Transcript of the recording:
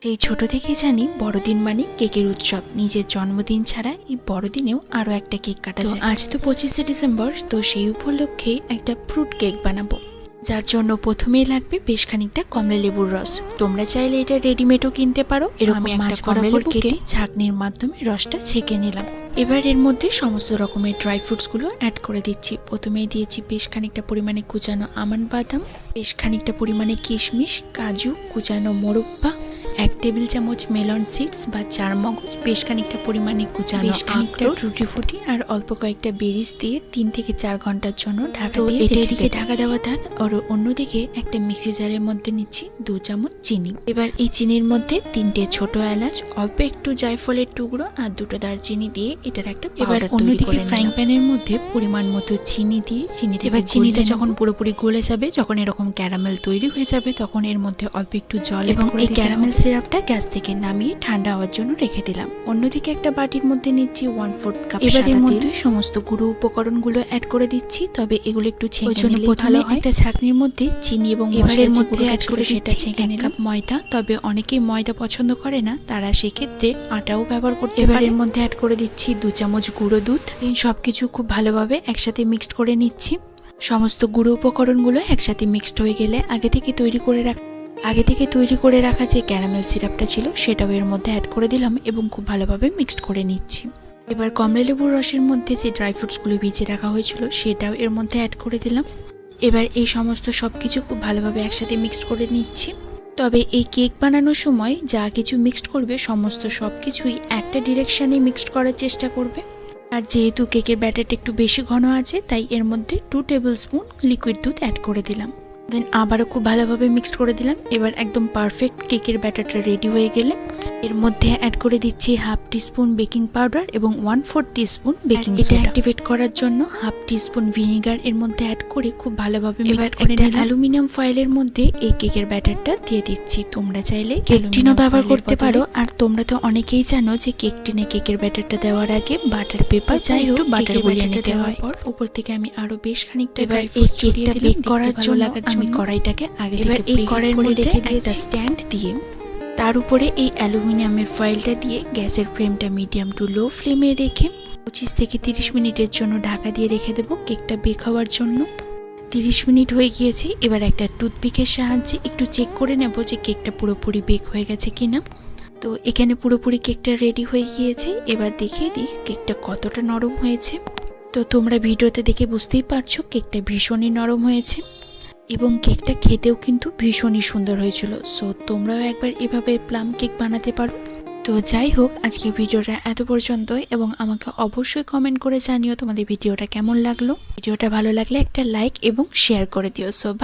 সেই ছোট থেকেই জানি বড়দিন মানে কেকের উৎসব। নিজের জন্মদিন ছাড়া এই বড়দিনেও আরো একটা কেক কাটা যায়। আজ তো 25শে ডিসেম্বর, তো সেই উপলক্ষে একটা ফ্রুট কেক বানাবো, যার জন্য প্রথমেই লাগবে বেশ খানিকটা কমলা লেবুর রস। তোমরা চাইলে এটা রেডিমেডও কিনতে পারো। এরকম মাছ বরাবর কেটে ছাঁকনির মাধ্যমে রসটা ছেঁকে নিলাম। এবার এর মধ্যে সমস্ত রকমের ড্রাই ফ্রুটস গুলো অ্যাড করে দিচ্ছি। প্রথমেই দিয়েছি বেশ খানিকটা পরিমাণে কুচানো আমন্ড বাদাম, বেশ খানিকটা পরিমাণে কিশমিশ, কাজু, কুচানো মোরব্বা, 1 টেবিল চামচ মেলন সিডস বা চারমগজ, বেশ খানিকটা পরিমাণে কুচানো, বেশ খানিকটা টুটি ফুটি আর অল্প কয়েকটা বেরিস দিয়ে 3 থেকে 4 ঘন্টার জন্য ঢাকা দিয়ে এদিকে ঢাকা দেওয়া থাক। আর অন্যদিকে একটা মিক্সি জারের মধ্যে নিচ্ছি 2 চামচ চিনি। এবার এই চিনির মধ্যে 3টে ছোট এলাচ, অল্প একটু জায়ফলের টুকরো আর 2টো দারচিনি দিয়ে এটার একটা পাউডার। এবার অন্যদিকে ফ্রাইং প্যানের মধ্যে পরিমাণ মতো চিনি দিয়ে চিনিটা যখন পুরোপুরি গলে যাবে, যখন এরকম ক্যারামেল তৈরি হয়ে যাবে, তখন এর মধ্যে অল্প একটু জল এবং এই ক্যারামেল সিরাপটা গ্যাস থেকে নামিয়ে ঠান্ডা হওয়ার জন্য রেখে দিলাম। অন্যদিকে একটা বাটির মধ্যে নিচ্ছি 1/4 কাপ। এবার এর মধ্যে সমস্ত গুঁড়ো উপকরণগুলো অ্যাড করে দিচ্ছি, তবে এগুলো একটু ছেঁকে নিলে ভালো হয়। একটা ছাঁকনির মধ্যে চিনি এবং এবারের মধ্যে অ্যাড করে সেটা ছেঁকে নিলাম। ময়দা, তবে অনেকেই ময়দা পছন্দ করে না, তারা সেক্ষেত্রে আটাও ব্যবহার করতে পারে। এবার এর মধ্যে অ্যাড করে দিচ্ছি 2 চামচ গুঁড়ো দুধ। সবকিছু খুব ভালোভাবে একসাথে মিক্সড করে নিচ্ছি। সমস্ত গুঁড়ো উপকরণগুলো একসাথে মিক্সড হয়ে গেলে আগে থেকে তৈরি করে রাখা যে ক্যারামেল সিরাপটা ছিল সেটাও এর মধ্যে অ্যাড করে দিলাম এবং খুব ভালোভাবে মিক্সড করে নিচ্ছি। এবার কমলা লেবুর রসের মধ্যে যে ড্রাই ফ্রুটসগুলো ভিজিয়ে রাখা হয়েছিল সেটাও এর মধ্যে অ্যাড করে দিলাম। এবার এই সমস্ত সবকিছু খুব ভালোভাবে একসাথে মিক্সড করে নিচ্ছি। তবে এই কেক বানানোর সময় যা কিছু মিক্সড করবে সমস্ত সবকিছুই একটা ডিরেকশনে মিক্সড করার চেষ্টা করবে। আর যেহেতু কেকের ব্যাটারটা একটু বেশি ঘন আছে, তাই এর মধ্যে 2 টেবিল স্পুন লিকুইড দুধ অ্যাড করে দিলাম। দেন আবারও খুব ভালোভাবে মিক্সড করে দিলাম। এবার একদম পারফেক্ট কেকের ব্যাটারটা রেডি হয়ে গেলে এর মধ্যে অ্যাড করে দিচ্ছি 1/2 টিস্পুন বেকিং পাউডার এবং 1/4 টিস্পুন বেকিং সোডা। এটা অ্যাক্টিভেট করার জন্য 1/2 টিস্পুন ভিনেগার এর মধ্যে অ্যাড করে খুব ভালোভাবে মিক্সড করে নিলাম। অ্যালুমিনিয়াম ফয়েলের মধ্যে এই কেকের ব্যাটারটা দিয়ে দিচ্ছি। তোমরা চাইলে কেক টিনও ব্যবহার করতে পারো। আর তোমরা তো অনেকেই জানো যে কেক টিনে কেকের ব্যাটারটা দেওয়ার আগে বাটার পেপার যাই হোক বাটার গলিয়ে নিতে হয়। উপর থেকে আমি আরো বেশ খানিকটা ড্রাই ফ্রুট ছড়িয়ে দিলাম। বেক করার জন্য আমি কড়াইটাকে আগে থেকে এই কড়াইয়ের মধ্যে রেখে দিয়েছি স্ট্যান্ড দিয়ে। তার উপরে এই অ্যালুমিনিয়ামের ফয়েলটা দিয়ে গ্যাসের ফ্লেমটা মিডিয়াম টু লো ফ্লেমে রেখে 25 থেকে 30 মিনিটের জন্য ঢাকা দিয়ে রেখে দেবো কেকটা বেক হওয়ার জন্য। 30 মিনিট হয়ে গিয়েছে। এবার একটা টুথপিকের সাহায্যে একটু চেক করে নেব যে কেকটা পুরোপুরি বেক হয়ে গেছে কিনা। তো এখানে পুরোপুরি কেকটা রেডি হয়ে গিয়েছে। এবার দেখিয়ে দিই কেকটা কতটা নরম হয়েছে। তো তোমরা ভিডিওতে দেখে বুঝতেই পারছো কেকটা ভীষণই নরম হয়েছে এবং কেকটা খেতেও কিন্তু ভীষণই সুন্দর হয়েছিল। সো তোমরাও একবার এভাবে প্লাম কেক বানাতে পারো। তো যাই হোক, আজকে ভিডিওটা এত পর্যন্তই এবং আমাকে অবশ্যই কমেন্ট করে জানিও তোমাদের ভিডিওটা কেমন লাগলো। ভিডিওটা ভালো লাগলে একটা লাইক এবং শেয়ার করে দিও। So by.